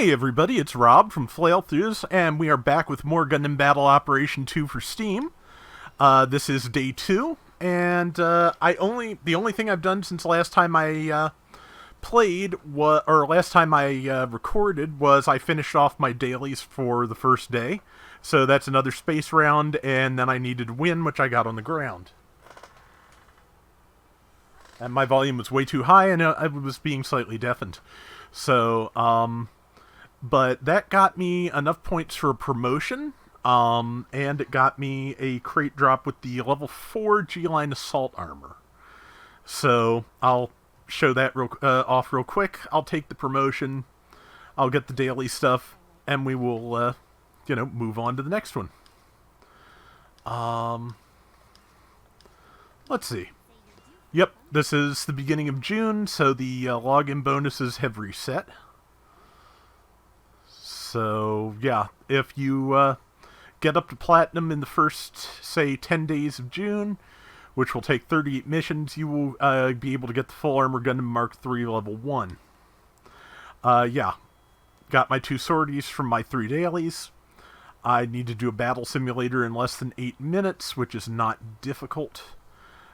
Hey everybody, it's Rob from Flailthroughs, and we are back with more Gundam Battle Operation 2 for Steam. This is day 2, and the only thing I've done since last time I recorded was I finished off my dailies for the first day. So that's another space round, and then I needed to win, which I got on the ground. And my volume was way too high, and I was being slightly deafened. So, but that got me enough points for a promotion, and it got me a crate drop with the level 4 G-Line Assault Armor. So, I'll show that off real quick. I'll take the promotion, I'll get the daily stuff, and we will, move on to the next one. Let's see. Yep, this is the beginning of June, so the login bonuses have reset. So, yeah, if you get up to Platinum in the first, say, 10 days of June, which will take 38 missions, you will be able to get the Full Armor Gundam Mark III Level 1. Yeah, got my 2 sorties from my 3 dailies. I need to do a battle simulator in less than 8 minutes, which is not difficult.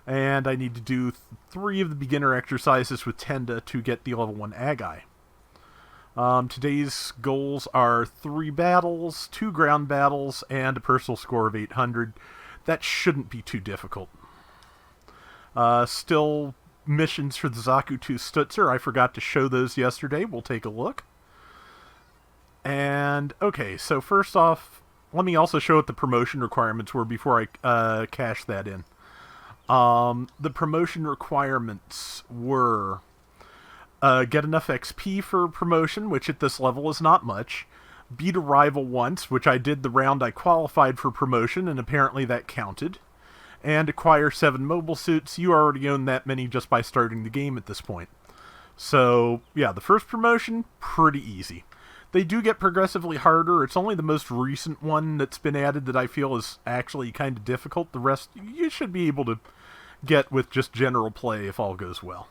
And I need to do 3 of the beginner exercises with Tenda to get the level 1 Agi. Today's goals are 3 battles, 2 ground battles, and a personal score of 800. That shouldn't be too difficult. Still missions for the Zaku II Stutzer. I forgot to show those yesterday. We'll take a look. And, okay, so first off, let me also show what the promotion requirements were before I cash that in. The promotion requirements were get enough XP for promotion, which at this level is not much, beat a rival once, which I did the round I qualified for promotion, and apparently that counted, and acquire 7 mobile suits. You already own that many just by starting the game at this point. So, yeah, the first promotion, pretty easy. They do get progressively harder. It's only the most recent one that's been added that I feel is actually kind of difficult. The rest, you should be able to get with just general play if all goes well.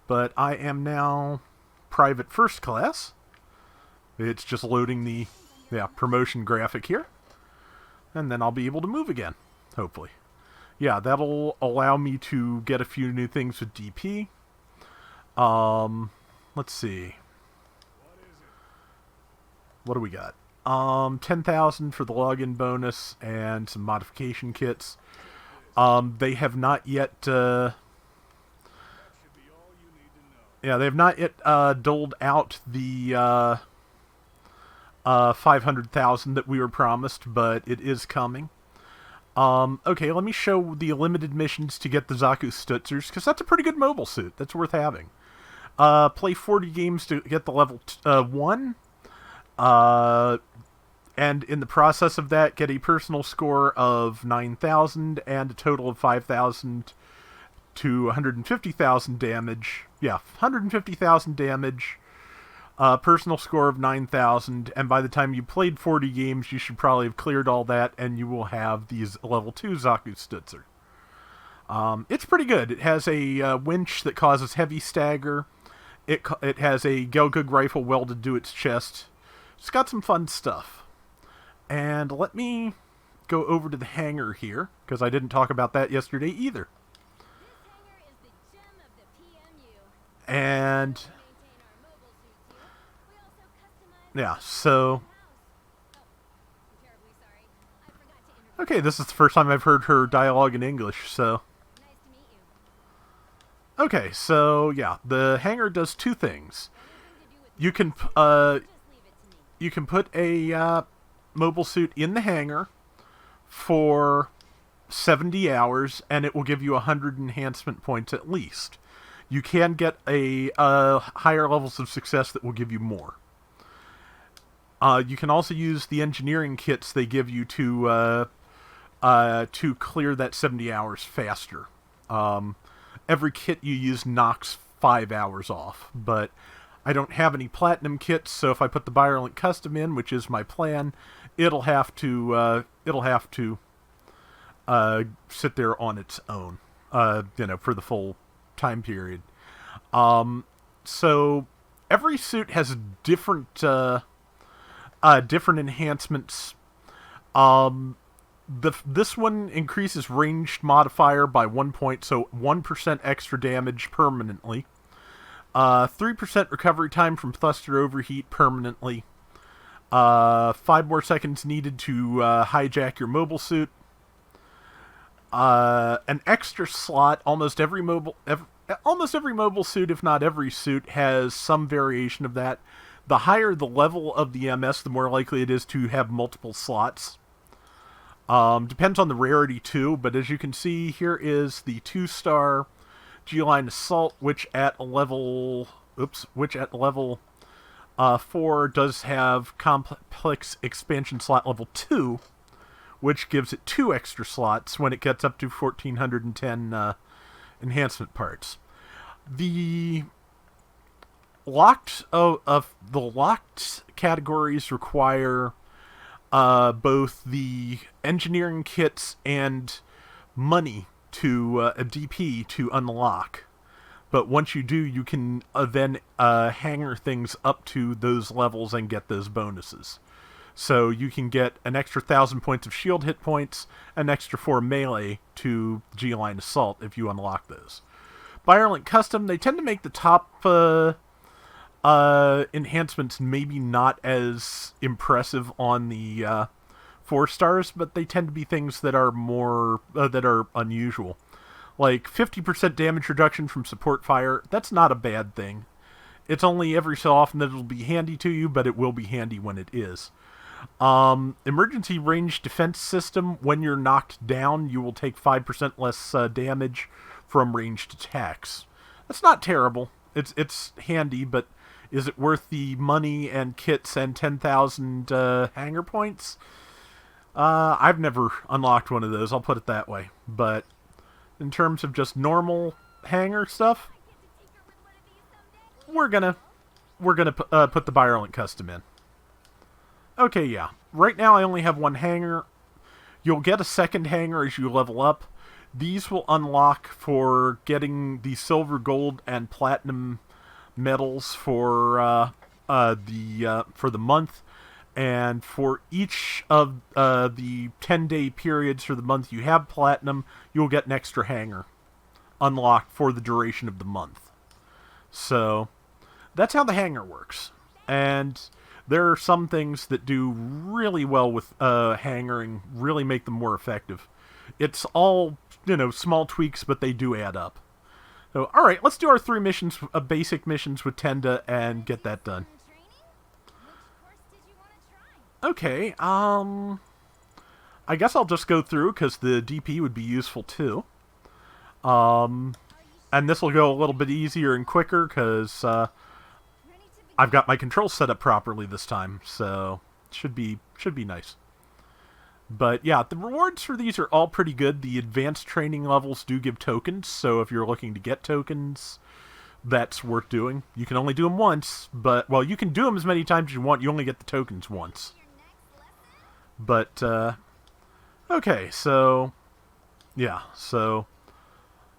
But I am now private first class. It's just loading the promotion graphic here. And then I'll be able to move again, hopefully. Yeah, that'll allow me to get a few new things with DP. Let's see. What do we got? 10,000 for the login bonus and some modification kits. They have not yet, they have not yet doled out the 500,000 that we were promised, but it is coming. Okay, let me show the limited missions to get the Zaku Stutzers, because that's a pretty good mobile suit. That's worth having. Play 40 games to get the level 1. And in the process of that, get a personal score of 9,000 and a total of 5,000 to 150,000 damage. Yeah, 150,000 damage, personal score of 9,000, and by the time you played 40 games, you should probably have cleared all that, and you will have these level 2 Zaku Stutzer. It's pretty good. It has a winch that causes heavy stagger. It has a Gelgug rifle welded to its chest. It's got some fun stuff. And let me go over to the hangar here, because I didn't talk about that yesterday either. And yeah, so okay, this is the first time I've heard her dialogue in English, so okay, so yeah, the hangar does 2 things. You can put a mobile suit in the hangar for 70 hours, and it will give you 100 enhancement points at least. You can get a higher levels of success that will give you more. You can also use the engineering kits they give you to clear that 70 hours faster. Every kit you use knocks 5 hours off, but I don't have any platinum kits, so if I put the BioLink Custom in, which is my plan, it'll have to sit there on its own, for the full time period. So every suit has different different enhancements. This one increases ranged modifier by 1 point, so 1% extra damage permanently. 3% recovery time from thruster overheat permanently. 5 more seconds needed to hijack your mobile suit. An extra slot. Almost every mobile suit, if not every suit, has some variation of that. The higher the level of the MS, the more likely it is to have multiple slots. Depends on the rarity too, but as you can see, here is the 2-star G-Line Assault, which at level 4 does have complex expansion slot level 2, which gives it 2 extra slots when it gets up to 1410 enhancement parts. The locked categories require both the engineering kits and money to a DP to unlock. But once you do, you can then hanger things up to those levels and get those bonuses. So you can get an extra 1,000 points of shield hit points, an extra 4 melee to G-Line Assault if you unlock those. Violent Custom, they tend to make the top enhancements maybe not as impressive on the 4 stars, but they tend to be things that are more that are unusual. Like 50% damage reduction from support fire, that's not a bad thing. It's only every so often that it'll be handy to you, but it will be handy when it is. Emergency range defense system, when you're knocked down, you will take 5% less damage from ranged attacks. That's not terrible. It's handy, but is it worth the money and kits and 10,000 hanger points? I've never unlocked one of those, I'll put it that way. But in terms of just normal hanger stuff, we're gonna put the Violent Custom in. Okay, yeah. Right now I only have 1 hanger. You'll get a second hanger as you level up. These will unlock for getting the silver, gold, and platinum medals for the month. And for each of the 10-day periods for the month you have platinum, you'll get an extra hanger unlocked for the duration of the month. So that's how the hanger works. And there are some things that do really well with hangering, really make them more effective. It's all, small tweaks, but they do add up. So, alright, let's do our 3 missions, basic missions with Tenda, and get that done. Okay, I guess I'll just go through, because the DP would be useful too. And this will go a little bit easier and quicker, because I've got my controls set up properly this time, so should be nice. But yeah, the rewards for these are all pretty good. The advanced training levels do give tokens, so if you're looking to get tokens, that's worth doing. You can only do them once, but, well, you can do them as many times as you want. You only get the tokens once. But, okay, so, yeah, so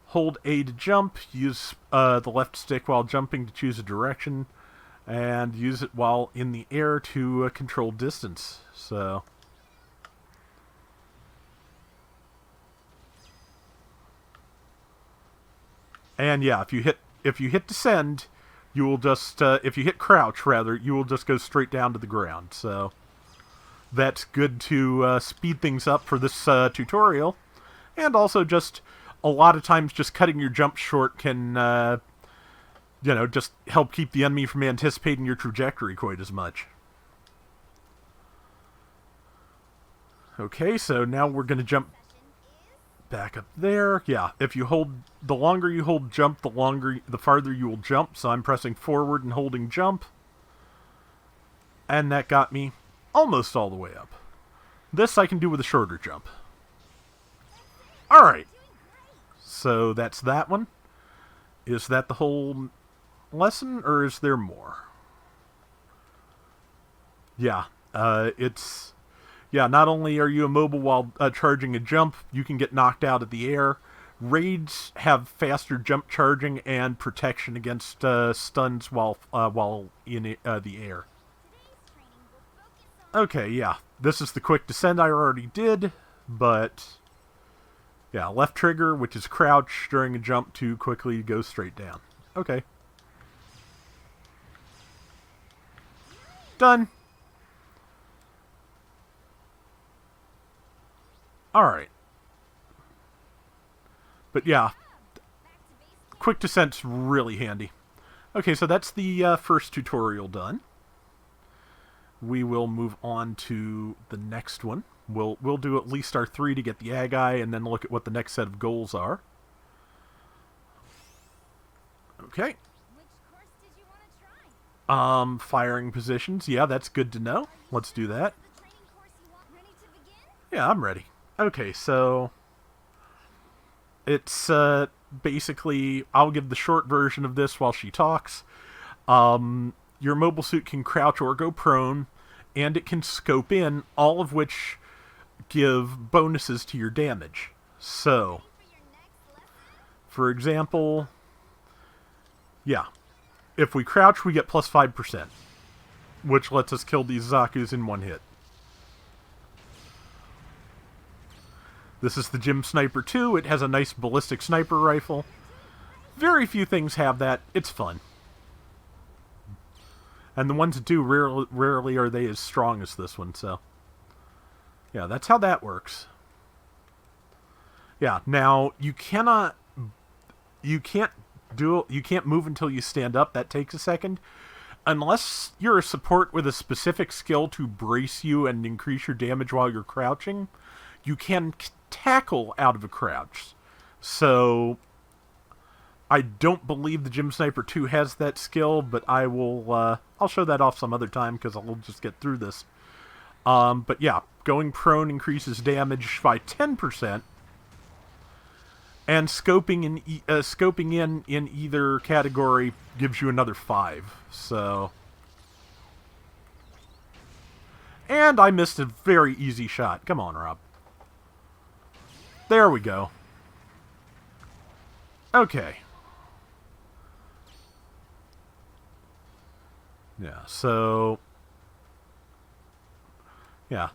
hold A to jump, use the left stick while jumping to choose a direction, and use it while in the air to control distance. So, and yeah, if you hit descend, you will just if you hit crouch rather, you will just go straight down to the ground. So that's good to speed things up for this tutorial, and also just a lot of times just cutting your jump short can just help keep the enemy from anticipating your trajectory quite as much. Okay, so now we're going to jump back up there. Yeah, the longer you hold jump, the farther you will jump. So I'm pressing forward and holding jump. And that got me almost all the way up. This I can do with a shorter jump. Alright. So that's that one. Is that the whole lesson, or is there more? Yeah, not only are you immobile while charging a jump, you can get knocked out of the air. Raids have faster jump charging and protection against stuns while in the air. Okay, yeah. This is the quick descent I already did, but yeah, left trigger, which is crouch during a jump to quickly go straight down. Okay. Done. Alright. But yeah, quick descent's really handy. Okay, so that's the first tutorial done. We will move on to the next one. We'll do at least our 3 to get the Agi, and then look at what the next set of goals are. Okay. Firing positions. Yeah, that's good to know. Let's do that. Yeah, I'm ready. Okay, so it's basically, I'll give the short version of this while she talks. Your mobile suit can crouch or go prone, and it can scope in, all of which give bonuses to your damage. So, for example, yeah, if we crouch, we get plus 5%, which lets us kill these Zakus in one hit. This is the Gym Sniper 2. It has a nice ballistic sniper rifle. Very few things have that. It's fun. And the ones that do, rarely are they as strong as this one, so yeah, that's how that works. Yeah, now you can't move until you stand up. That takes a second. Unless you're a support with a specific skill to brace you and increase your damage while you're crouching, you can tackle out of a crouch. So I don't believe the Gym Sniper 2 has that skill, but I'll show that off some other time because I'll just get through this. But yeah, going prone increases damage by 10%, and scoping in either category gives you another 5. So, and I missed a very easy shot. Come on, Rob. There we go. Okay. Yeah, so yeah.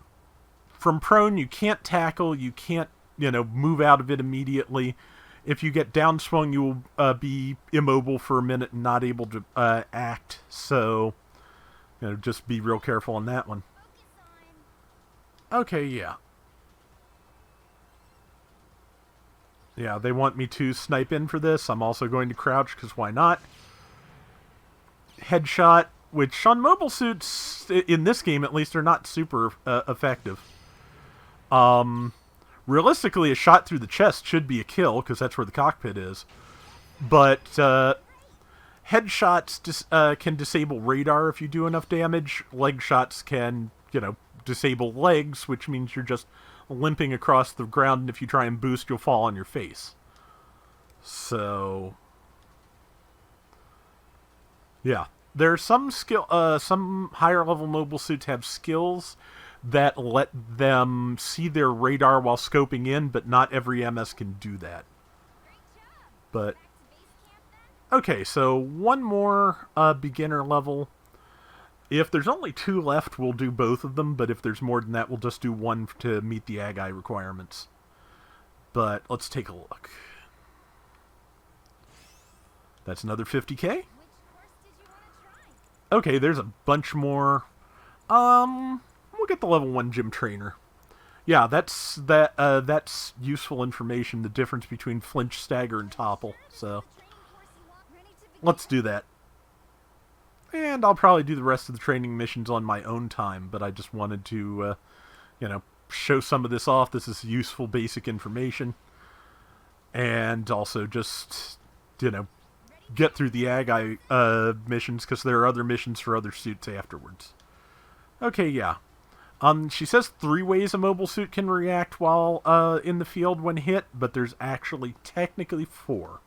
From prone, you can't tackle, you can't, move out of it immediately. If you get downswung, you will be immobile for a minute and not able to act. So, just be real careful on that one. Okay, yeah. Yeah, they want me to snipe in for this. I'm also going to crouch, because why not? Headshot, which on mobile suits, in this game at least, are not super effective. Realistically, a shot through the chest should be a kill, because that's where the cockpit is. But headshots can disable radar if you do enough damage. Leg shots can, disable legs, which means you're just limping across the ground, and if you try and boost, you'll fall on your face. So, yeah. There's some some higher level mobile suits have skills that let them see their radar while scoping in, but not every MS can do that. But, okay, so one more beginner level. If there's only 2 left, we'll do both of them, but if there's more than that, we'll just do one to meet the Agi requirements. But let's take a look. That's another 50k. Okay, there's a bunch more. We'll get the level 1 gym trainer. Yeah, that's useful information, the difference between flinch, stagger, and topple. So let's do that. And I'll probably do the rest of the training missions on my own time, but I just wanted to, show some of this off. This is useful basic information. And also just, get through the Agi missions, because there are other missions for other suits afterwards. Okay, yeah. She says 3 ways a mobile suit can react while in the field when hit, but there's actually technically 4.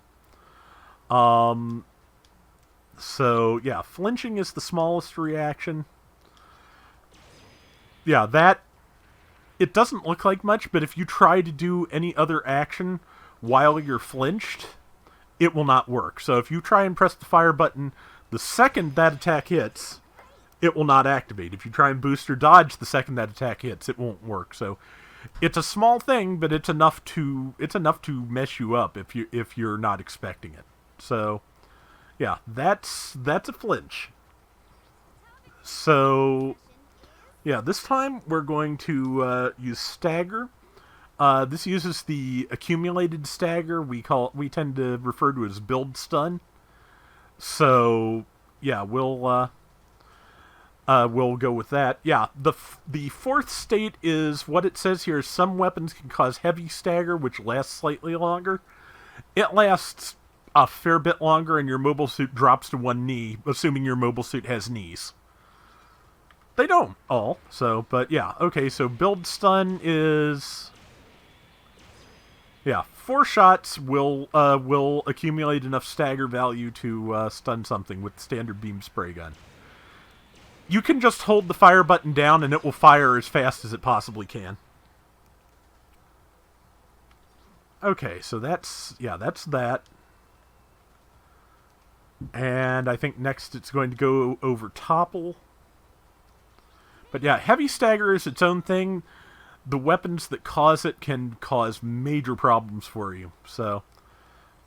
So, yeah, flinching is the smallest reaction. Yeah, it doesn't look like much, but if you try to do any other action while you're flinched, it will not work. So if you try and press the fire button the second that attack hits, it will not activate. If you try and boost or dodge the second that attack hits, it won't work. So it's a small thing, but it's enough to mess you up if you're not expecting it. So yeah, that's a flinch. So yeah, this time we're going to use Stagger. This uses the accumulated stagger. We tend to refer to it as build stun. So yeah, we'll go with that. Yeah, the fourth state is what it says here. Some weapons can cause heavy stagger, which lasts slightly longer. It lasts a fair bit longer, and your mobile suit drops to one knee, assuming your mobile suit has knees. They don't all. So, but yeah, okay. So build stun is. Yeah, 4 shots will accumulate enough stagger value to stun something with the standard beam spray gun. You can just hold the fire button down and it will fire as fast as it possibly can. Okay, so that's that. And I think next it's going to go over topple. But yeah, heavy stagger is its own thing. The weapons that cause it can cause major problems for you. So,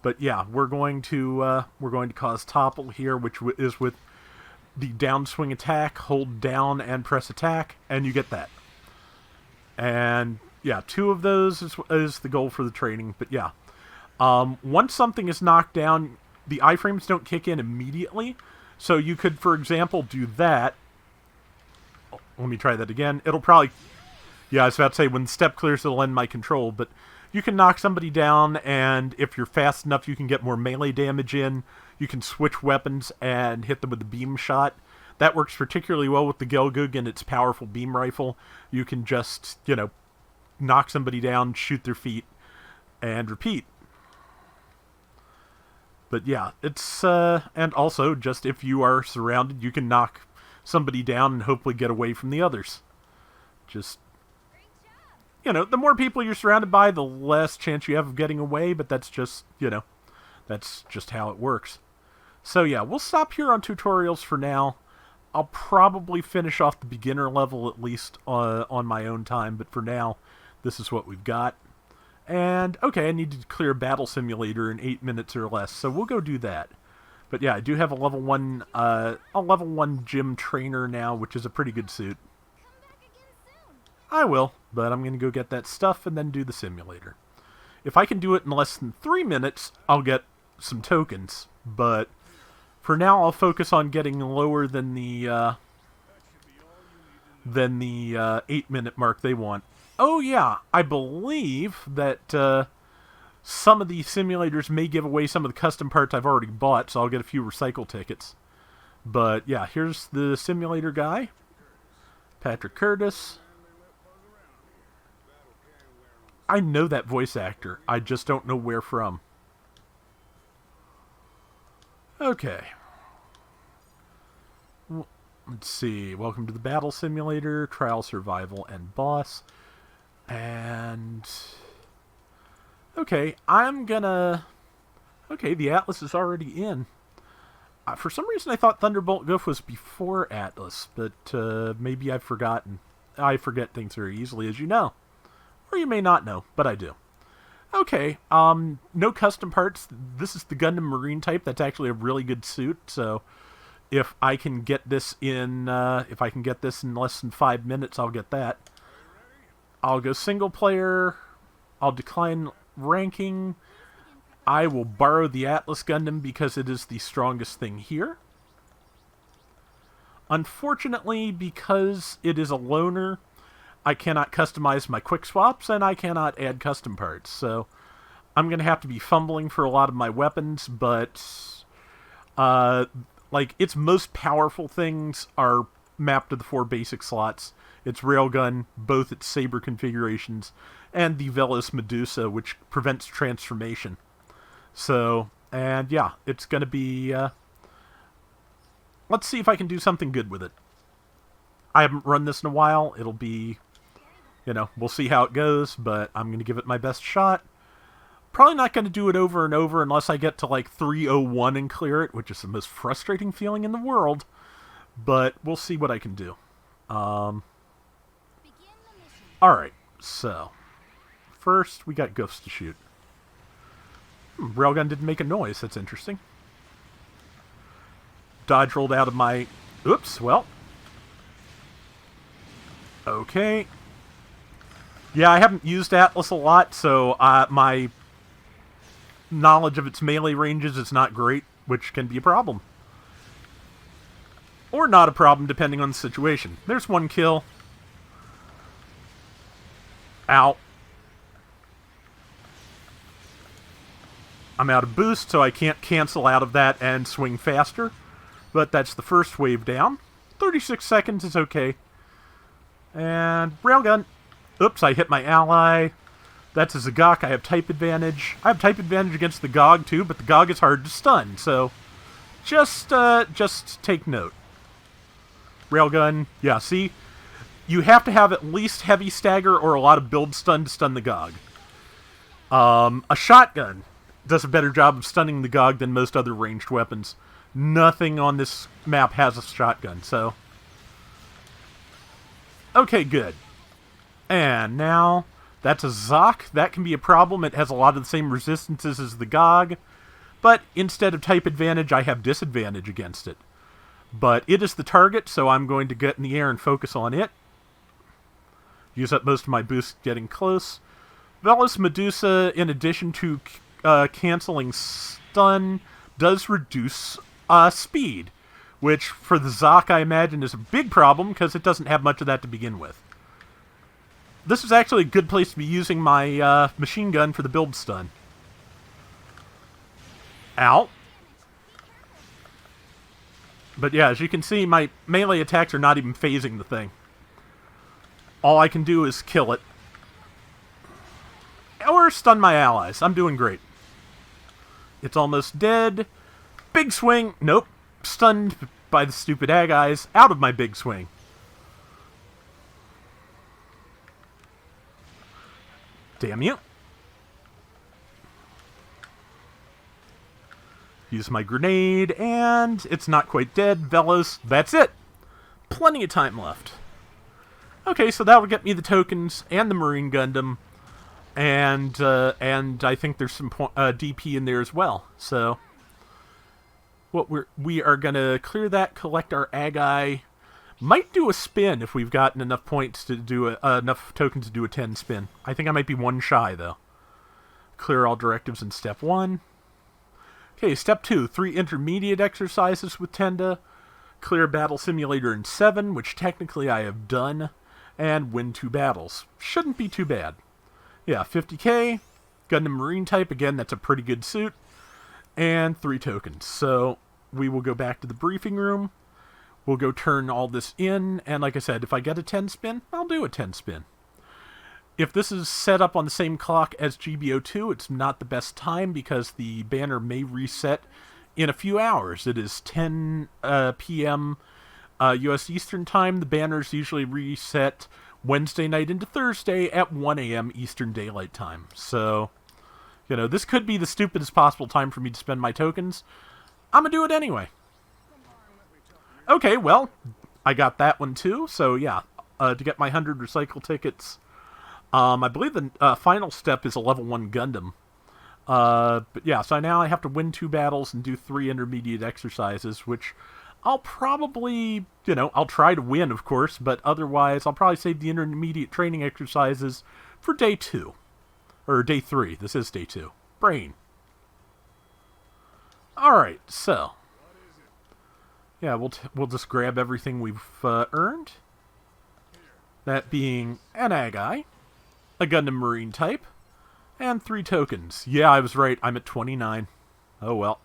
but yeah, we're going to cause topple here, which is with the downswing attack. Hold down and press attack, and you get that. And yeah, 2 of those is the goal for the training. But yeah, once something is knocked down, the iframes don't kick in immediately. So you could, for example, do that. Let me try that again. It'll probably. Yeah, I was about to say, when the step clears, it'll end my control, but you can knock somebody down, and if you're fast enough, you can get more melee damage in. You can switch weapons and hit them with the beam shot. That works particularly well with the Gelgug and its powerful beam rifle. You can just, knock somebody down, shoot their feet, and repeat. But yeah, it's, and also, just if you are surrounded, you can knock somebody down and hopefully get away from the others. Just... the more people you're surrounded by, the less chance you have of getting away, but that's just, that's just how it works. So yeah, we'll stop here on tutorials for now. I'll probably finish off the beginner level at least on my own time, but for now, this is what we've got. And, okay, I need to clear a battle simulator in 8 minutes or less, so we'll go do that. But yeah, I do have a level 1 gym trainer now, which is a pretty good suit. I will, but I'm going to go get that stuff and then do the simulator. If I can do it in less than 3 minutes, I'll get some tokens, but for now I'll focus on getting lower than the 8-minute mark they want. Oh yeah, I believe that some of the simulators may give away some of the custom parts I've already bought, so I'll get a few recycle tickets. But yeah, here's the simulator guy, Patrick Curtis. I know that voice actor. I just don't know where from. Okay. Let's see. Welcome to the Battle Simulator, Trial Survival, and Boss. And... okay, I'm gonna... okay, the Atlas is already in. For some reason I thought Thunderbolt Goof was before Atlas, but maybe I've forgotten. I forget things very easily, as you know. Or you may not know, but I do. Okay, no custom parts. This is the Gundam Marine type. That's actually a really good suit, so if I can get this in less than 5 minutes, I'll get that. I'll go single player. I'll decline ranking. I will borrow the Atlas Gundam because it is the strongest thing here. Unfortunately, because it is a loner, I cannot customize my quick swaps, and I cannot add custom parts, so I'm going to have to be fumbling for a lot of my weapons, but its most powerful things are mapped to the 4 basic slots. Its railgun, both its saber configurations, and the Velos Medusa, which prevents transformation. So, and yeah, it's going to be... let's see if I can do something good with it. I haven't run this in a while. It'll be... we'll see how it goes, but I'm going to give it my best shot. Probably not going to do it over and over unless I get to like 301 and clear it, which is the most frustrating feeling in the world. But we'll see what I can do. Alright, so first we got ghosts to shoot. Railgun didn't make a noise, that's interesting. Dodge rolled out of my... Oops, well. Okay. Yeah, I haven't used Atlas a lot, so my knowledge of its melee ranges is not great, which can be a problem. Or not a problem, depending on the situation. There's one kill. Ow. I'm out of boost, so I can't cancel out of that and swing faster. But that's the first wave down. 36 seconds is okay. And railgun. Oops, I hit my ally. That's a Zagok. I have type advantage. I have type advantage against the Gog too, but the Gog is hard to stun, so just take note. Railgun. Yeah, see? You have to have at least heavy stagger or a lot of build stun to stun the Gog. A shotgun does a better job of stunning the Gog than most other ranged weapons. Nothing on this map has a shotgun, so... Okay, good. And now, that's a Zok. That can be a problem. It has a lot of the same resistances as the Gog. But instead of type advantage, I have disadvantage against it. But it is the target, so I'm going to get in the air and focus on it. Use up most of my boost getting close. Velos Medusa, in addition to canceling stun, does reduce speed, which for the Zok I imagine is a big problem because it doesn't have much of that to begin with. This is actually a good place to be using my machine gun for the build stun. Ow. But yeah, as you can see, my melee attacks are not even phasing the thing. All I can do is kill it. Or stun my allies. I'm doing great. It's almost dead. Big swing. Nope. Stunned by the stupid ag eyes. Out of my big swing. Damn you. Use my grenade, and it's not quite dead. Velos, that's it. Plenty of time left. Okay, so that will get me the tokens and the Marine Gundam. And I think there's some DP in there as well. So what we are gonna clear that, collect our Agi. Might do a spin if we've gotten enough points to do enough tokens to do a 10 spin. I think I might be one shy though. Clear all directives in step 1. Okay, step 2, 3 intermediate exercises with Tenda. Clear battle simulator in 7, which technically I have done, and win 2 battles. Shouldn't be too bad. Yeah, 50k, Gundam Marine type, again, that's a pretty good suit, and 3 tokens. So we will go back to the briefing room, we'll go turn all this in, and like I said, if I get a 10 spin, I'll do a 10 spin. If this is set up on the same clock as GBO2, it's not the best time because the banner may reset in a few hours. It is 10 p.m. U.S. Eastern Time. The banners usually reset Wednesday night into Thursday at 1 a.m. Eastern Daylight Time. So, you know, this could be the stupidest possible time for me to spend my tokens. I'm going to do it anyway. Okay, well, I got that one too. So, yeah, to get my 100 recycle tickets... I believe the final step is a level 1 Gundam. But yeah, so now I have to win 2 battles and do 3 intermediate exercises, which I'll probably, you know, I'll try to win, of course, but otherwise I'll probably save the intermediate training exercises for day 2. Or day 3. This is day 2. Brain. Alright, so. Yeah, we'll just grab everything we've earned. That being an Agi, a Gundam Marine type, and 3 tokens. Yeah, I was right. I'm at 29. Oh well.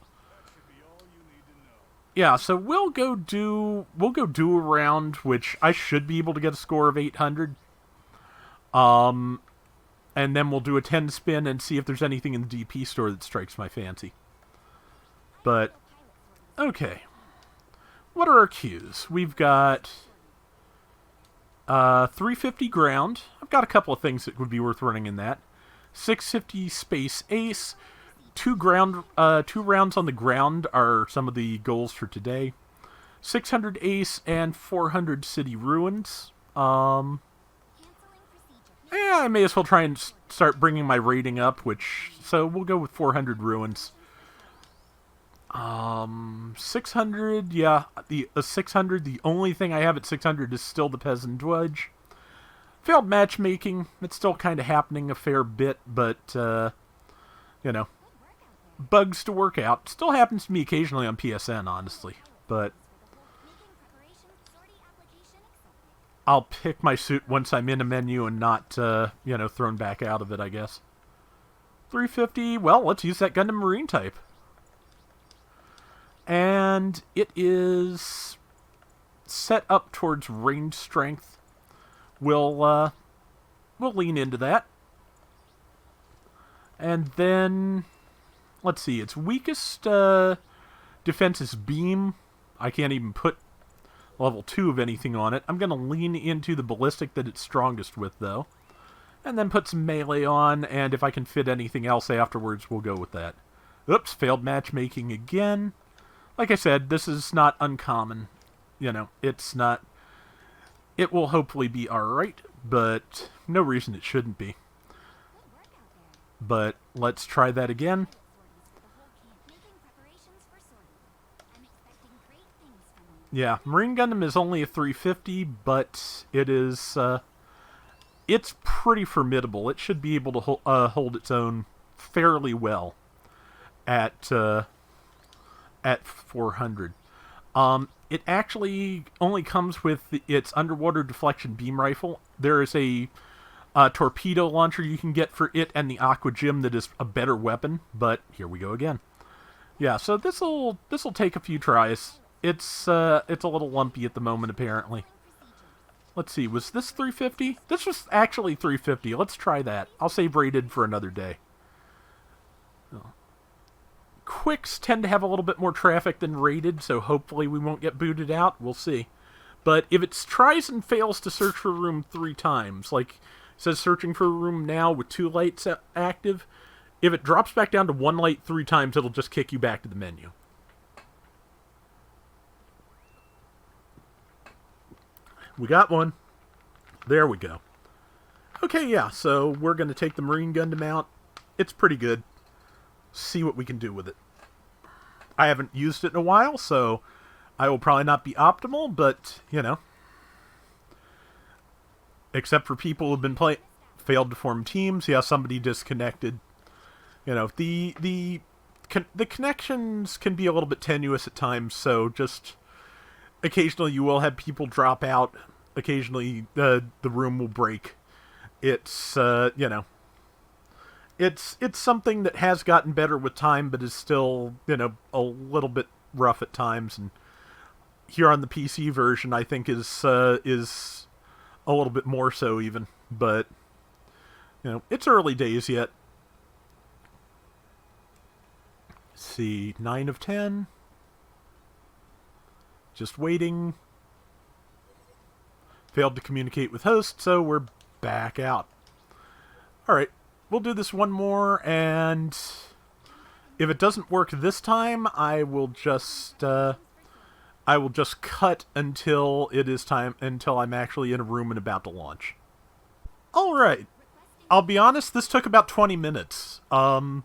Yeah, so we'll go do a round, which I should be able to get a score of 800. And then we'll do a 10 spin and see if there's anything in the DP store that strikes my fancy. But okay. What are our queues? We've got 350 ground. I've got a couple of things that would be worth running in that. 650 Space Ace. Two rounds on the ground are some of the goals for today. 600 Ace and 400 City Ruins. Yeah, I may as well try and start bringing my rating up, so we'll go with 400 Ruins. 600, yeah, the 600, the only thing I have at 600 is still the Peasant Dwudge. Failed matchmaking, it's still kind of happening a fair bit, but, you know, bugs to work out. Still happens to me occasionally on PSN, honestly, but I'll pick my suit once I'm in a menu and not, you know, thrown back out of it, I guess. 350, well, let's use that Gundam Marine type. And it is set up towards range strength. We'll lean into that. And then, let's see, its weakest defense is beam. I can't even put level 2 of anything on it. I'm going to lean into the ballistic that it's strongest with, though. And then put some melee on, and if I can fit anything else afterwards, we'll go with that. Oops, failed matchmaking again. Like I said, this is not uncommon. You know, it's not... It will hopefully be alright, but no reason it shouldn't be. But let's try that again. Yeah, Marine Gundam is only a 350, but it is... it's pretty formidable. It should be able to hold its own fairly well at 400. It actually only comes with its underwater deflection beam rifle. There is a torpedo launcher you can get for it and the Aqua Gym that is a better weapon, but here we go again. Yeah, so this'll take a few tries. It's a little lumpy at the moment, apparently. Let's see, was this 350? This was actually 350. Let's try that. I'll save rated for another day. Quicks tend to have a little bit more traffic than rated, so hopefully we won't get booted out. We'll see. But if it tries and fails to search for a room 3 times, like it says searching for a room now with 2 lights active, if it drops back down to 1 light 3 times, it'll just kick you back to the menu. We got one. There we go. Okay, yeah, so we're going to take the Marine Gundam out. It's pretty good. See what we can do with it. I haven't used it in a while, so I will probably not be optimal, but, you know. Except for people who've been failed to form teams. Yeah, somebody disconnected. You know, the connections can be a little bit tenuous at times, so just... Occasionally you will have people drop out. Occasionally the room will break. It's, you know... It's something that has gotten better with time, but is still, you know, a little bit rough at times. And here on the PC version, I think is a little bit more so even. But, you know, it's early days yet. Let's see, 9 of 10. Just waiting. Failed to communicate with host, so we're back out. Alright. We'll do this one more, and if it doesn't work this time, I will just cut until it is time, until I'm actually in a room and about to launch. Alright. I'll be honest, this took about 20 minutes. I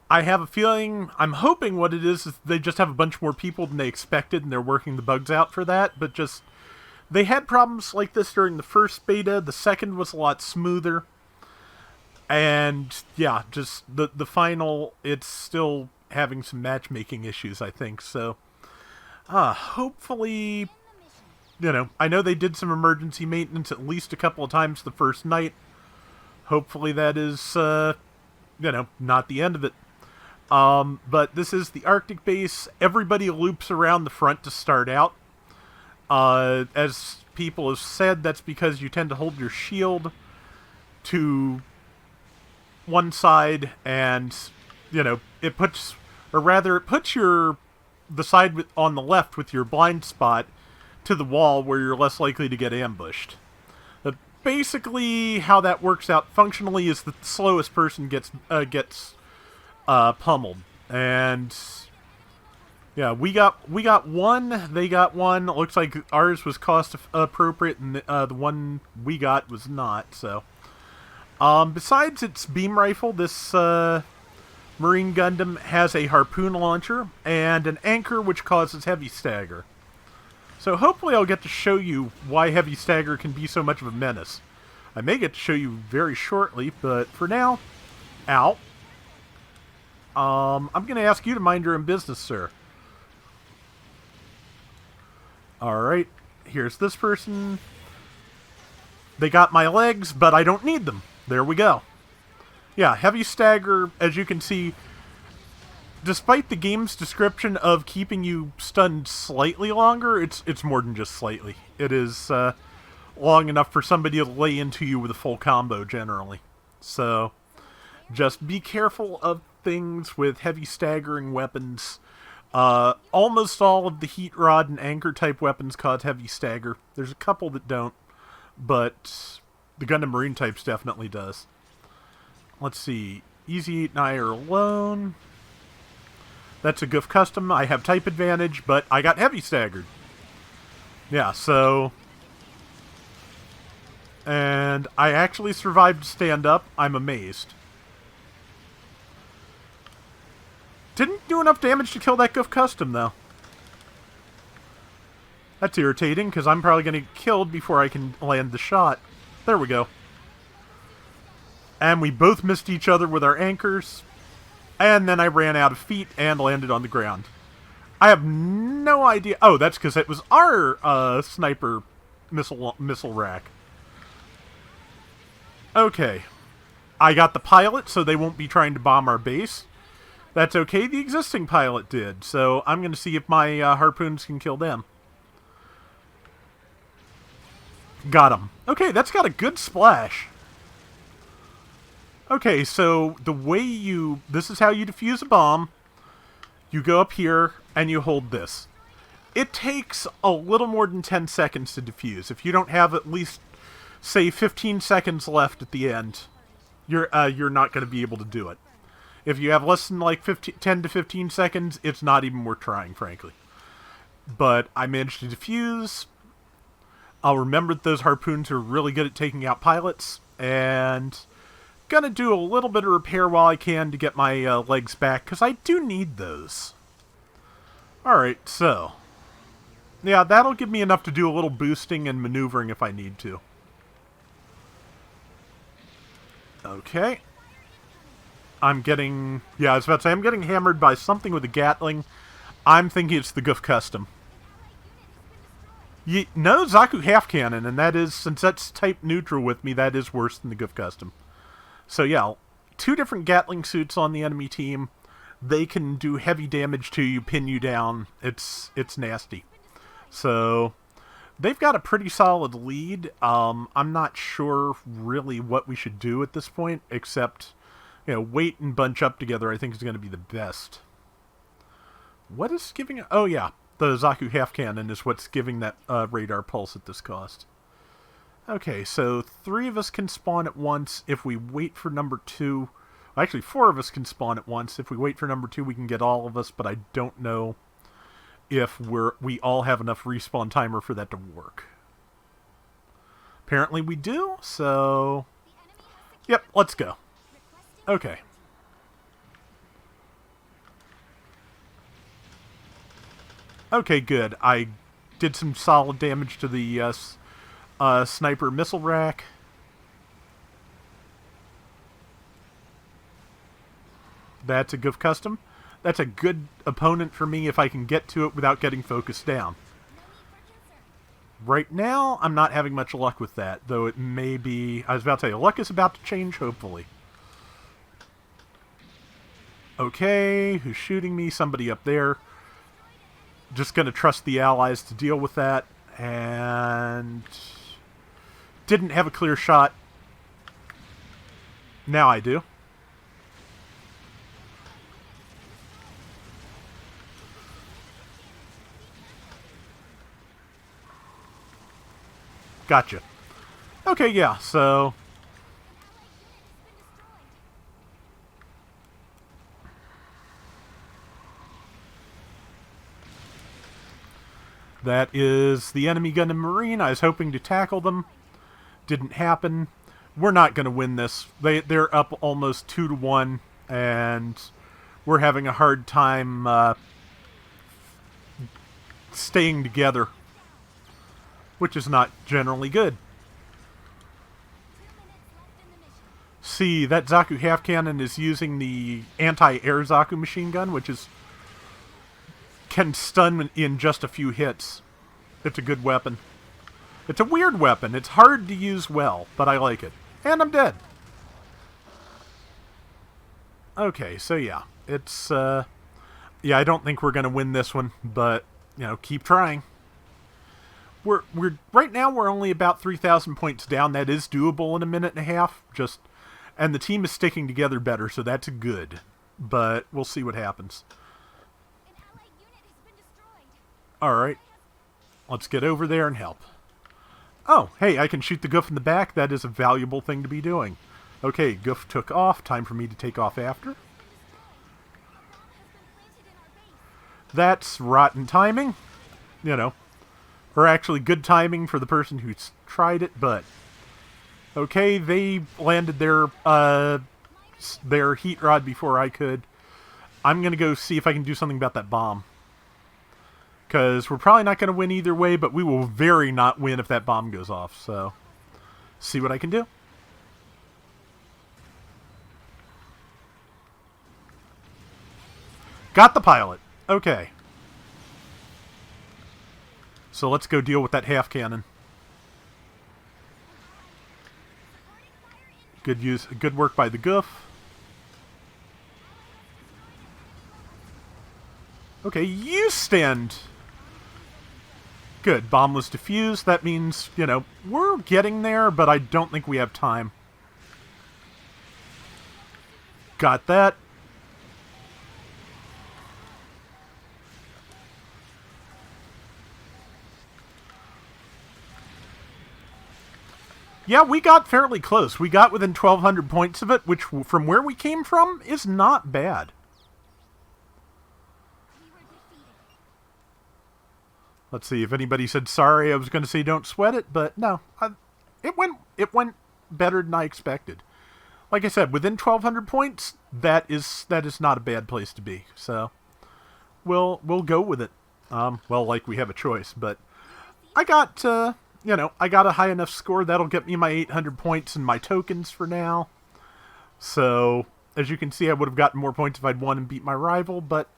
have a feeling, I'm hoping what it is they just have a bunch more people than they expected, and they're working the bugs out for that, but just, they had problems like this during the first beta. The second was a lot smoother. And, yeah, just the final, it's still having some matchmaking issues, I think. So, hopefully, you know, I know they did some emergency maintenance at least a couple of times the first night. Hopefully that is, you know, not the end of it. But this is the Arctic base. Everybody loops around the front to start out. As people have said, that's because you tend to hold your shield to one side, and, you know, it puts the side on the left with your blind spot to the wall where you're less likely to get ambushed. But basically how that works out functionally is the slowest person gets pummeled. And yeah, we got one, they got one. It looks like ours was cost appropriate, and the one we got was not. So, besides its beam rifle, this Marine Gundam has a harpoon launcher and an anchor which causes heavy stagger. So hopefully I'll get to show you why heavy stagger can be so much of a menace. I may get to show you very shortly, but for now, ow. I'm going to ask you to mind your own business, sir. Alright, here's this person. They got my legs, but I don't need them. There we go. Yeah, heavy stagger, as you can see, despite the game's description of keeping you stunned slightly longer, it's more than just slightly. It is long enough for somebody to lay into you with a full combo, generally. So, just be careful of things with heavy staggering weapons. Almost all of the heat rod and anchor type weapons cause heavy stagger. There's a couple that don't, but the Gundam Marine types definitely does. Let's see. Easy 8 and I are alone. That's a Goof Custom. I have type advantage, but I got heavy staggered. Yeah, so... And I actually survived to stand up. I'm amazed. Didn't do enough damage to kill that Goof Custom, though. That's irritating, because I'm probably going to get killed before I can land the shot. There we go. And we both missed each other with our anchors. And then I ran out of feet and landed on the ground. I have no idea. Oh, that's because it was our sniper missile rack. Okay. I got the pilot, so they won't be trying to bomb our base. That's okay. The existing pilot did. So I'm going to see if my harpoons can kill them. Got him. Okay, that's got a good splash. Okay, so the way you... This is how you defuse a bomb. You go up here, and you hold this. It takes a little more than 10 seconds to defuse. If you don't have at least, say, 15 seconds left at the end, you're not going to be able to do it. If you have less than, like, 10 to 15 seconds, it's not even worth trying, frankly. But I managed to defuse. I'll remember that those harpoons are really good at taking out pilots, and... Gonna do a little bit of repair while I can to get my legs back, because I do need those. Alright, so. Yeah, that'll give me enough to do a little boosting and maneuvering if I need to. Okay. I'm getting... Yeah, I was about to say, I'm getting hammered by something with a Gatling. I'm thinking it's the Goof Custom. No, Zaku half cannon, and that is, since that's type neutral with me, that is worse than the Goof Custom. So yeah, 2 different Gatling suits on the enemy team. They can do heavy damage to you, pin you down. It's nasty. So they've got a pretty solid lead. I'm not sure really what we should do at this point, except, you know, wait and bunch up together. I think is going to be the best. What is giving... Oh yeah, the Zaku half cannon is what's giving that radar pulse at this cost. Okay, so 3 of us can spawn at once. If we wait for number 2... Well, actually, 4 of us can spawn at once. If we wait for number 2, we can get all of us, but I don't know if we all have enough respawn timer for that to work. Apparently we do, so... Yep, let's go. Okay. Okay, good. I did some solid damage to the... sniper missile rack. That's a Goof Custom. That's a good opponent for me if I can get to it without getting focused down. Right now, I'm not having much luck with that, though it may be... I was about to say, luck is about to change, hopefully. Okay, who's shooting me? Somebody up there. Just gonna trust the allies to deal with that, and... Didn't have a clear shot. Now I do. Gotcha. Okay, yeah, so... That is the enemy Gundam Marine. I was hoping to tackle them. Didn't happen. We're not going to win this. They're up almost 2-1, and we're having a hard time staying together, which is not generally good. See, that Zaku half cannon is using the anti-air Zaku machine gun, which can stun in just a few hits. It's a good weapon. It's a weird weapon. It's hard to use well, but I like it. And I'm dead. Okay, so yeah. It's, yeah, I don't think we're going to win this one, but, you know, keep trying. We're right now we're only about 3,000 points down. That is doable in a minute and a half. And the team is sticking together better, so that's good. But we'll see what happens. Alright. Let's get over there and help. Oh, hey, I can shoot the goof in the back. That is a valuable thing to be doing. Okay, goof took off. Time for me to take off after. That's rotten timing. You know. Or actually good timing for the person who's tried it, but... Okay, they landed their heat rod before I could. I'm going to go see if I can do something about that bomb. Because we're probably not going to win either way, but we will very not win if that bomb goes off. So, see what I can do. Got the pilot. Okay. So let's go deal with that half cannon. Good work by the goof. Okay, you stand. Good. Bomb was defused. That means, you know, we're getting there, but I don't think we have time. Got that. Yeah, we got fairly close. We got within 1,200 points of it, which, from where we came from, is not bad. Let's see, if anybody said sorry, I was going to say don't sweat it, but no. It went better than I expected. Like I said, within 1,200 points, that is not a bad place to be. So, we'll go with it. Well, like we have a choice, but I got... you know, I got a high enough score that'll get me my 800 points and my tokens for now. So, as you can see, I would have gotten more points if I'd won and beat my rival, but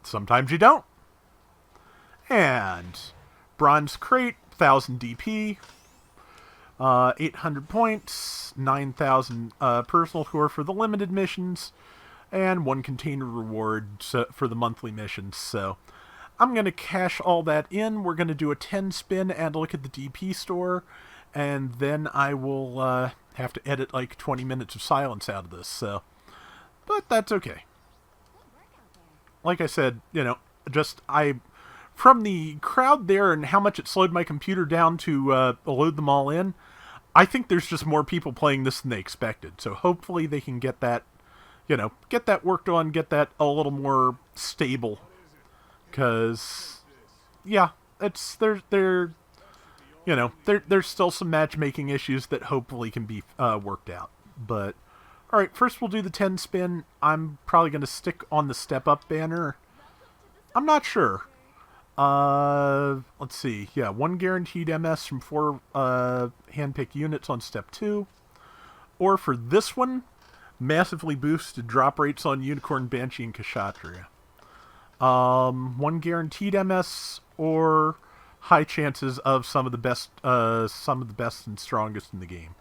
sometimes you don't. And Bronze Crate, 1,000 DP, 800 points, 9,000 personal score for the limited missions, and 1 container reward for the monthly missions. So, I'm going to cash all that in. We're going to do a 10 spin and look at the DP store. And then I will have to edit like 20 minutes of silence out of this. So, but that's okay. Like I said, you know, from the crowd there and how much it slowed my computer down to load them all in, I think there's just more people playing this than they expected. So hopefully they can get that, you know, get that worked on, get that a little more stable. Because, yeah, there's still some matchmaking issues that hopefully can be worked out. But, alright, first we'll do the 10 spin. I'm probably going to stick on the step up banner. I'm not sure. Let's see. Yeah, 1 guaranteed MS from 4 handpicked units on step 2. Or for this one, massively boosted drop rates on Unicorn, Banshee, and Kshatriya. 1 guaranteed MS, or high chances of some of the best and strongest in the game.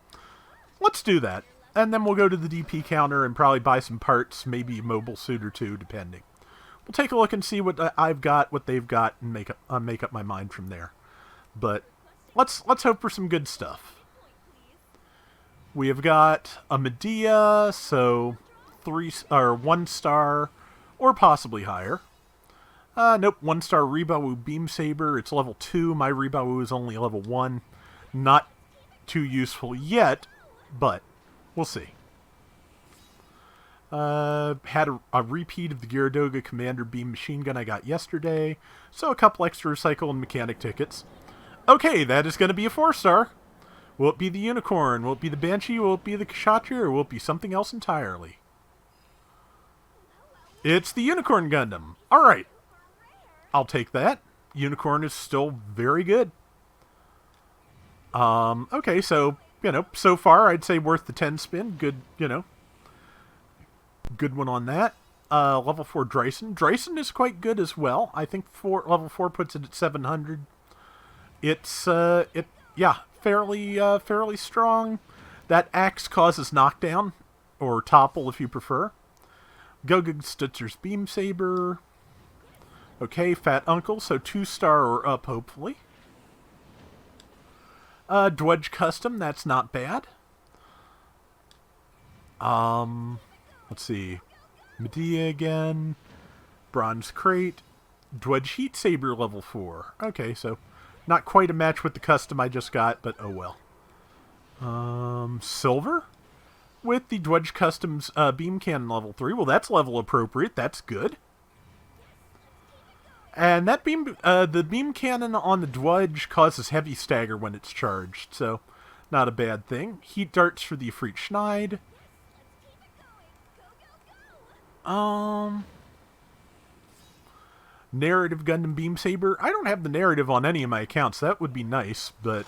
Let's do that, and then we'll go to the DP counter and probably buy some parts, maybe a mobile suit or 2, depending. We'll take a look and see what I've got, what they've got, and make up my mind from there. But let's hope for some good stuff. We have got a Medea, so 1 star, or possibly higher. Nope, 1 star Rebawu Beam Saber. It's level 2. My Rebawu is only level 1. Not too useful yet, but we'll see. Had a repeat of the Gyaradoga Commander Beam Machine Gun I got yesterday, so a couple extra Recycle and Mechanic tickets. Okay, that is going to be a 4-star. Will it be the Unicorn? Will it be the Banshee? Will it be the Kshatriya? Or will it be something else entirely? It's the Unicorn Gundam. Alright. I'll take that. Unicorn is still very good. Okay, so, so far I'd say worth the 10 spin. Good, good one on that. Level 4 Dryson. Dryson is quite good as well. I think level 4 puts it at 700. It's, fairly strong. That axe causes knockdown, or topple if you prefer. Zaku II Stutzer's Beam Saber. Okay, Fat Uncle, so 2-star or up, hopefully. Dwedge Custom, that's not bad. Let's see. Medea again. Bronze Crate. Dwedge Heat Saber level 4. Okay, so not quite a match with the custom I just got, but oh well. Silver? With the Dwedge Customs Beam Cannon level 3. Well, that's level appropriate. That's good. And that the Beam Cannon on the Dwedge causes heavy stagger when it's charged, so not a bad thing. Heat Darts for the Ifrit Schneid. Narrative Gundam Beam Saber. I don't have the narrative on any of my accounts. That would be nice, but...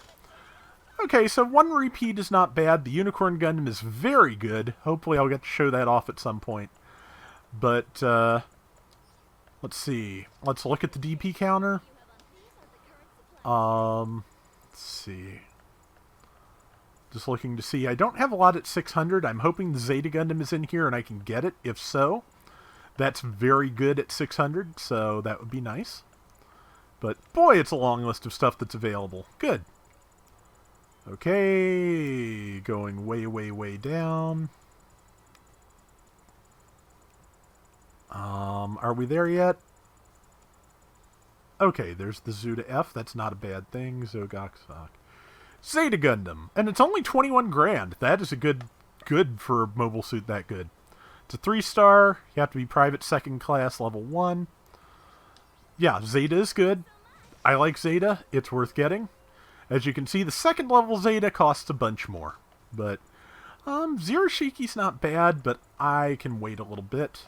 Okay, so one repeat is not bad. The Unicorn Gundam is very good. Hopefully I'll get to show that off at some point. But, let's see. Let's look at the DP counter. Let's see. Just looking to see. I don't have a lot at 600. I'm hoping the Zeta Gundam is in here and I can get it. If so, that's very good at 600, so that would be nice. But, boy, it's a long list of stuff that's available. Good. Okay, going way, way, way down. Are we there yet? Okay, there's the Zuda F. That's not a bad thing. Zogaksak. Zeta Gundam. And it's only 21 grand. That is a good for a mobile suit that good. It's a 3-star. You have to be private second class level 1. Yeah, Zeta is good. I like Zeta. It's worth getting. As you can see, the second level Zeta costs a bunch more. But, Zirashiki's not bad, but I can wait a little bit.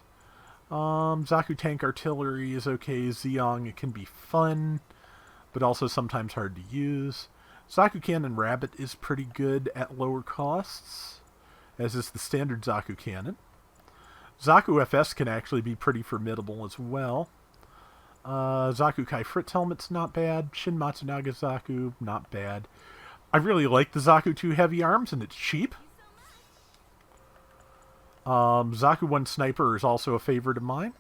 Zaku Tank Artillery is okay. Zeong, it can be fun, but also sometimes hard to use. Zaku Cannon Rabbit is pretty good at lower costs, as is the standard Zaku Cannon. Zaku FS can actually be pretty formidable as well. Zaku Kai Fritz Helmet's not bad. Shin Matsunaga Zaku, not bad. I really like the Zaku 2 Heavy Arms, and it's cheap. Zaku 1 Sniper is also a favorite of mine.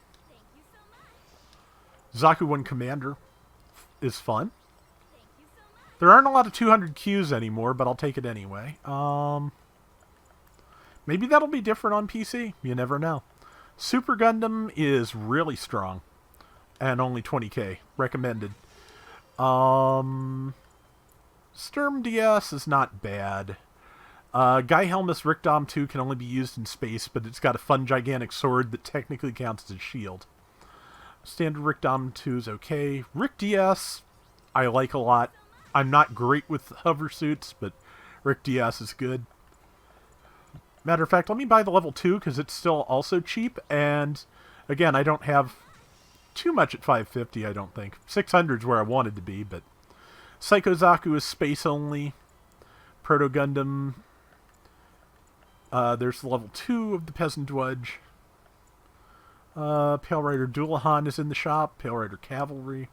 Zaku 1 Commander is fun. There aren't a lot of 200 Qs anymore, but I'll take it anyway. Maybe that'll be different on PC. You never know. Super Gundam is really strong. And only 20k. Recommended. Sturm DS is not bad. Guy Helmus Rickdom 2 can only be used in space, but it's got a fun gigantic sword that technically counts as a shield. Standard Rickdom 2 is okay. Rick DS, I like a lot. I'm not great with hover suits, but Rick DS is good. Matter of fact, let me buy the level 2, because it's still also cheap, and again, I don't have too much at 550, I don't think. 600 is where I wanted to be, but Psycho Zaku is space only. Proto Gundam. There's the level 2 of the Peasant Dwedge. Pale Rider Dualahan is in the shop. Pale Rider Cavalry.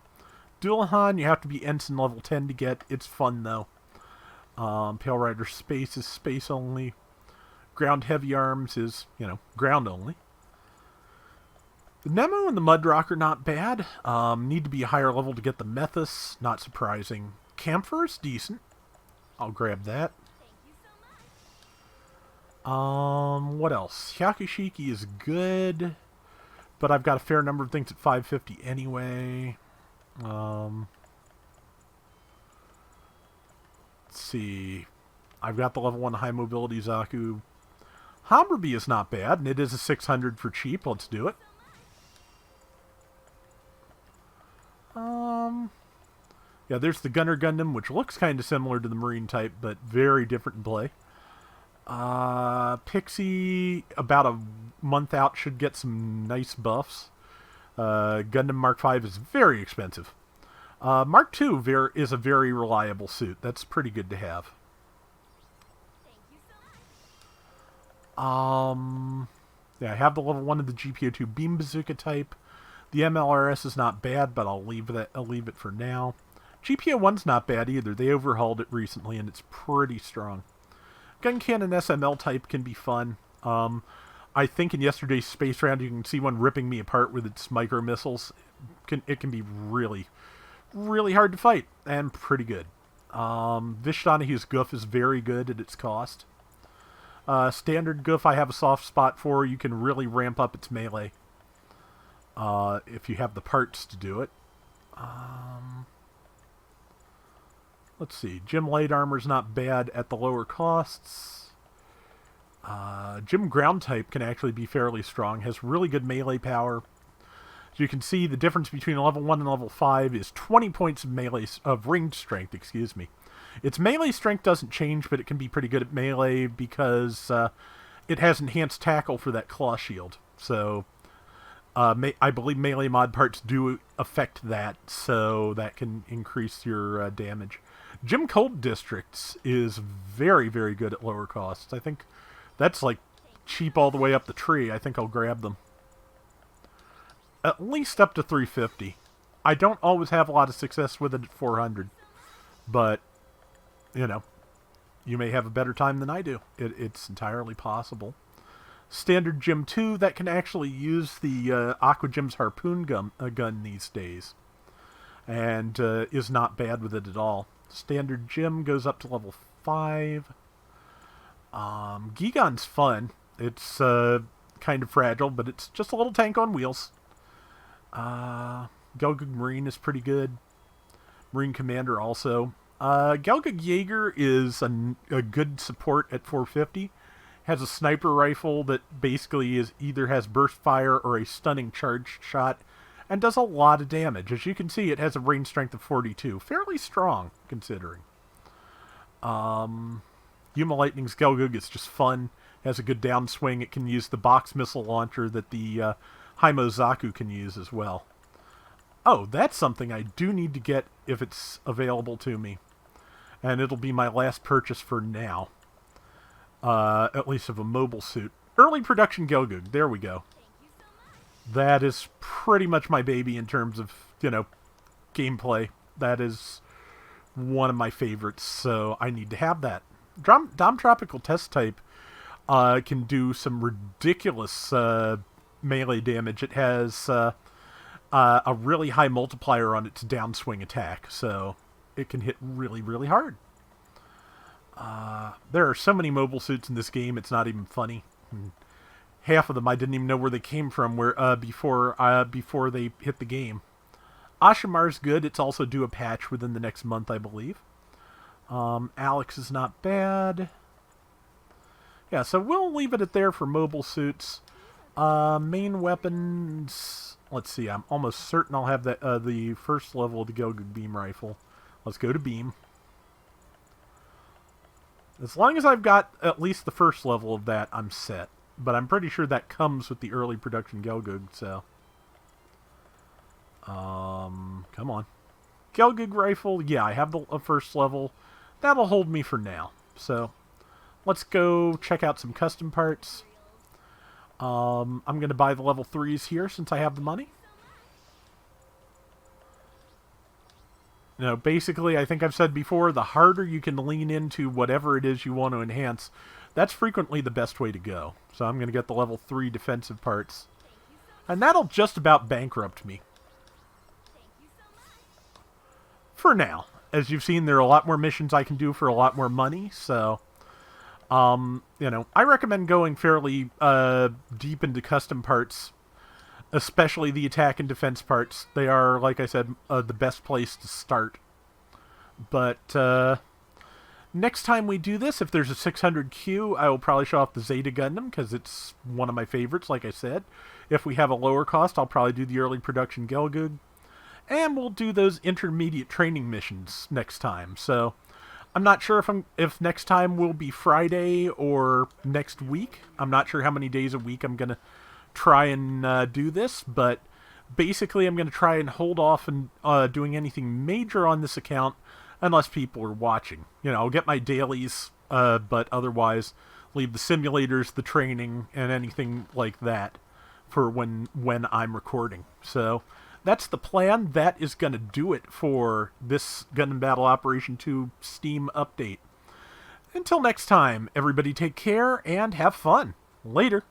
Dualahan, you have to be Ensign level 10 to get. It's fun, though. Pale Rider Space is space only. Ground Heavy Arms is, ground only. The Nemo and the Mudrock are not bad. Need to be a higher level to get the Methus. Not surprising. Camphor is decent. I'll grab that. What else? Hyakushiki is good, but I've got a fair number of things at 550 anyway. Let's see. I've got the level 1 high mobility Zaku. Hammerby is not bad, and it is a 600 for cheap. Let's do it. Yeah, there's the Gunner Gundam, which looks kind of similar to the Marine type, but very different in play. Pixie, about a month out, should get some nice buffs. Gundam Mark V is very expensive. Mark II is a very reliable suit. That's pretty good to have. Yeah, I have the level 1 of the GPO2 Beam Bazooka type. The MLRS is not bad, but I'll leave it for now. GPO1's not bad either. They overhauled it recently, and it's pretty strong. Gun Cannon SML type can be fun. I think in yesterday's Space Round, you can see one ripping me apart with its micro missiles. It can be really, really hard to fight, and pretty good. Vishdonahu's Goof is very good at its cost. Standard Goof I have a soft spot for. You can really ramp up its melee if you have the parts to do it. Let's see. Gym Light Armor's not bad at the lower costs. Gym Ground type can actually be fairly strong. Has really good melee power. As you can see, the difference between level 1 and level 5 is 20 points of ranged strength, excuse me. Its melee strength doesn't change, but it can be pretty good at melee because it has enhanced tackle for that claw shield. So I believe melee mod parts do affect that, so that can increase your damage. Gym Cold Districts is very, very good at lower costs. I think that's like cheap all the way up the tree. I think I'll grab them. At least up to 350. I don't always have a lot of success with it at 400. But, you know, you may have a better time than I do. It's entirely possible. Standard Gym 2, that can actually use the Aqua Gym's Harpoon gun these days. And is not bad with it at all. Standard Gym goes up to level 5. Gigon's fun. It's kind of fragile, but it's just a little tank on wheels. Gelgug Marine is pretty good. Marine Commander also. Gelgug Jaeger is a good support at 450. Has a sniper rifle that basically either has burst fire or a stunning charged shot, and does a lot of damage. As you can see, it has a range strength of 42. Fairly strong, considering. Yuma Lightning's Gelgug is just fun. Has a good downswing. It can use the box missile launcher that the Haimo Zaku can use as well. Oh, that's something I do need to get if it's available to me. And it'll be my last purchase for now. At least of a mobile suit. Early production Gelgug. There we go. That is pretty much my baby in terms of, you know, gameplay. That is one of my favorites, so I need to have that. Dom Tropical Test Type can do some ridiculous melee damage. It has a really high multiplier on its downswing attack, so it can hit really, really hard. There are so many mobile suits in this game, it's not even funny. Half of them I didn't even know where they came from before they hit the game. Ashimar's good. It's also due a patch within the next month, I believe. Alex is not bad. Yeah, so we'll leave it at there for mobile suits. Main weapons... Let's see, I'm almost certain I'll have the first level of the Gelgug Beam Rifle. Let's go to Beam. As long as I've got at least the first level of that, I'm set. But I'm pretty sure that comes with the early production Gelgug, so... come on. Gelgug Rifle, yeah, I have the first level. That'll hold me for now. So, let's go check out some custom parts. I'm going to buy the level 3s here since I have the money. You know, basically, I think I've said before, the harder you can lean into whatever it is you want to enhance, that's frequently the best way to go. So I'm going to get the level 3 defensive parts. And that'll just about bankrupt me. For now. As you've seen, there are a lot more missions I can do for a lot more money, so... you know, I recommend going fairly deep into custom parts, especially the attack and defense parts. They are, like I said, the best place to start. But, Next time we do this, if there's a 600 queue, I will probably show off the Zeta Gundam, because it's one of my favorites, like I said. If we have a lower cost, I'll probably do the early production Gelgoog. And we'll do those intermediate training missions next time. So I'm not sure if next time will be Friday or next week. I'm not sure how many days a week I'm going to try and do this, but basically I'm going to try and hold off and doing anything major on this account unless people are watching. You know, I'll get my dailies, but otherwise leave the simulators, the training, and anything like that for when I'm recording. So that's the plan. That is going to do it for this Gundam Battle Operation 2 Steam update. Until next time, everybody take care and have fun. Later.